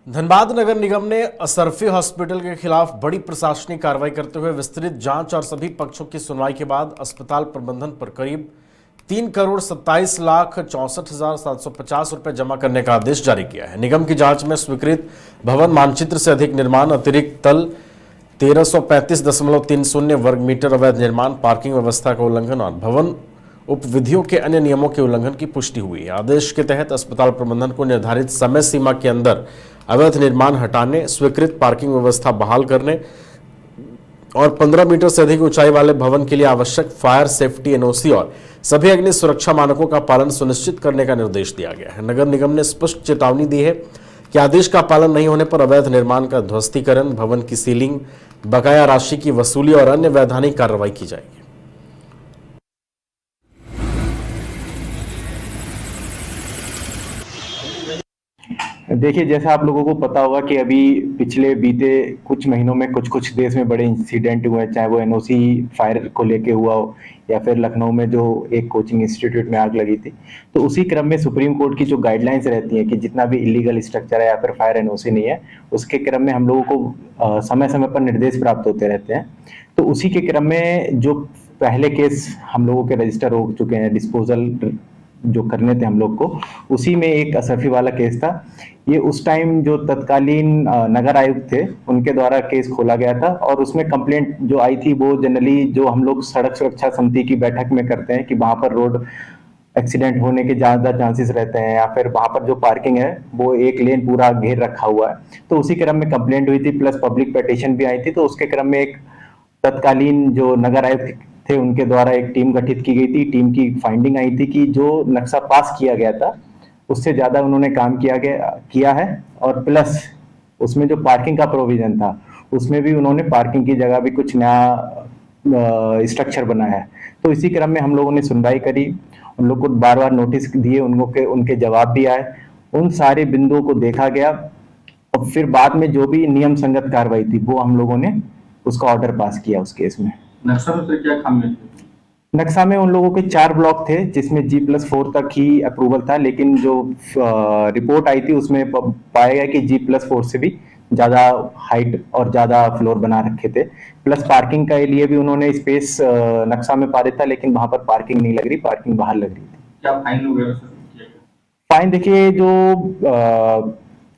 धनबाद नगर निगम ने असरफी हॉस्पिटल के खिलाफ बड़ी प्रशासनिक कार्रवाई करते हुए विस्तृत जांच और सभी पक्षों की सुनवाई के बाद अस्पताल प्रबंधन पर करीब 3,27,64,750 रुपए जमा करने का आदेश जारी किया है। निगम की जांच में स्वीकृत भवन मानचित्र से अधिक निर्माण, अतिरिक्त तल 1335.30 वर्ग मीटर अवैध निर्माण, पार्किंग व्यवस्था का उल्लंघन और भवन उपविधियों के अन्य नियमों के उल्लंघन की पुष्टि हुई है। आदेश के तहत अस्पताल प्रबंधन को निर्धारित समय सीमा के अंदर अवैध निर्माण हटाने, स्वीकृत पार्किंग व्यवस्था बहाल करने और 15 मीटर से अधिक ऊंचाई वाले भवन के लिए आवश्यक फायर सेफ्टी एनओसी और सभी अग्नि सुरक्षा मानकों का पालन सुनिश्चित करने का निर्देश दिया गया है। नगर निगम ने स्पष्ट चेतावनी दी है कि आदेश का पालन नहीं होने पर अवैध निर्माण का ध्वस्तीकरण, भवन की सीलिंग, बकाया राशि की वसूली और अन्य वैधानिक कार्रवाई की जाएगी। देखिए, जैसा आप लोगों को पता होगा कि अभी पिछले बीते कुछ महीनों में कुछ देश में बड़े इंसिडेंट हुए हैं, चाहे वो एनओसी फायर को लेके हुआ हो या फिर लखनऊ में जो एक कोचिंग इंस्टीट्यूट में आग लगी थी। तो उसी क्रम में सुप्रीम कोर्ट की जो गाइडलाइंस रहती हैं कि जितना भी इलीगल स्ट्रक्चर है या फिर फायर एनओसी नहीं है, उसके क्रम में हम लोगों को समय समय पर निर्देश प्राप्त होते रहते हैं। तो उसी के क्रम में जो पहले केस हम लोगों के रजिस्टर हो चुके हैं, डिस्पोजल जो करने थे हम लोग को, उसी में एक असरफी वाला केस था। ये उस टाइम जो तत्कालीन नगर आयुक्त थे उनके द्वारा केस खोला गया था और उसमें कंप्लेंट जो आई थी वो जनरली जो हम लोग सड़क सुरक्षा समिति की बैठक में करते हैं कि वहां पर रोड एक्सीडेंट होने के ज्यादा चांसेस रहते हैं या फिर वहां पर जो पार्किंग है वो एक लेन पूरा घेर रखा हुआ है। तो उसी क्रम में कंप्लेंट हुई थी, प्लस पब्लिक पिटीशन भी आई थी। तो उसके क्रम में एक तत्कालीन जो नगर आयुक्त थे उनके द्वारा एक टीम गठित की गई थी। टीम की फाइंडिंग आई थी कि जो नक्शा पास किया गया था उससे ज्यादा उन्होंने काम किया है और प्लस उसमें जो पार्किंग का प्रोविजन था उसमें भी उन्होंने पार्किंग की जगह भी कुछ नया स्ट्रक्चर बनाया है। तो इसी क्रम में हम लोगों ने सुनवाई करी, उन लोग को बार बार नोटिस दिए, उनके जवाब भी आए, उन सारे बिंदुओं को देखा गया और फिर बाद में जो भी नियम संगत कार्रवाई थी वो हम लोगों ने उसका ऑर्डर पास किया उस केस में। नक्शा में फिर क्या खामियां थी? नक्शा में उन लोगों के 4 ब्लॉक थे जिसमें G+4 तक ही अप्रूवल था, लेकिन जो रिपोर्ट आई थी उसमें पाया गया कि G+4 से भी ज्यादा हाइट और ज्यादा फ्लोर बना रखे थे। प्लस पार्किंग के लिए भी उन्होंने स्पेस नक्शा में पा रहा था, लेकिन वहां पर पार्किंग नहीं लग रही, पार्किंग बाहर लग रही थी। क्या फाइन वगैरह फाइन देखिए, जो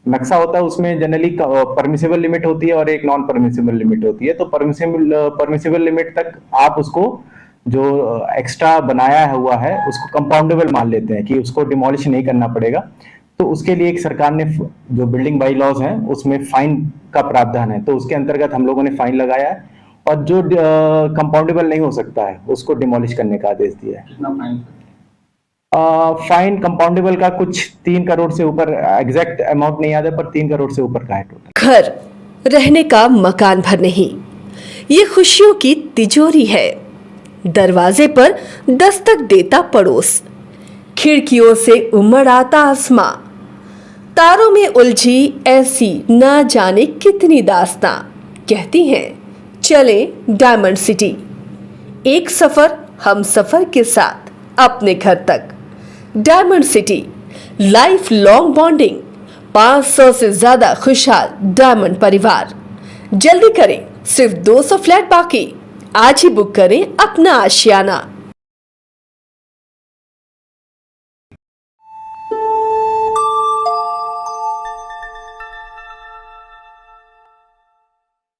नक्शा होता है उसमें जनरली परमिसिबल लिमिट होती है और एक नॉन परमिसिबल लिमिट होती है। तो परमिसिबल लिमिट तक आप उसको जो एक्स्ट्रा बनाया हुआ है उसको कंपाउंडेबल मान लेते हैं कि उसको डिमोलिश नहीं करना पड़ेगा। तो उसके लिए एक सरकार ने जो बिल्डिंग बाई लॉज है उसमें फाइन का प्रावधान है, तो उसके अंतर्गत हम लोगों ने फाइन लगाया है और जो कंपाउंडेबल नहीं हो सकता है उसको डिमोलिश करने का आदेश दिया है। कितना फाइन? फाइन कंपाउंडेबल का कुछ 3 करोड़ से ऊपर, एग्जैक्ट अमाउंट नहीं याद है, पर 3 करोड़ से ऊपर का है टोटल। घर रहने का मकान भर नहीं, ये खुशियों की तिजोरी है। दरवाजे पर दस्तक देता पड़ोस, खिड़कियों से उमड़ आता आसमां, तारों में उलझी ऐसी ना जाने कितनी दास्तां। कहती हैं चले डायमंड सिटी, एक सफर हम सफर के साथ अपने घर तक। Diamond city, life long bonding, 500 से ज्यादा खुशहाल डायमंड परिवार। जल्दी करें, सिर्फ 200 फ्लैट बाकी। आज ही बुक करें अपना आशियाना।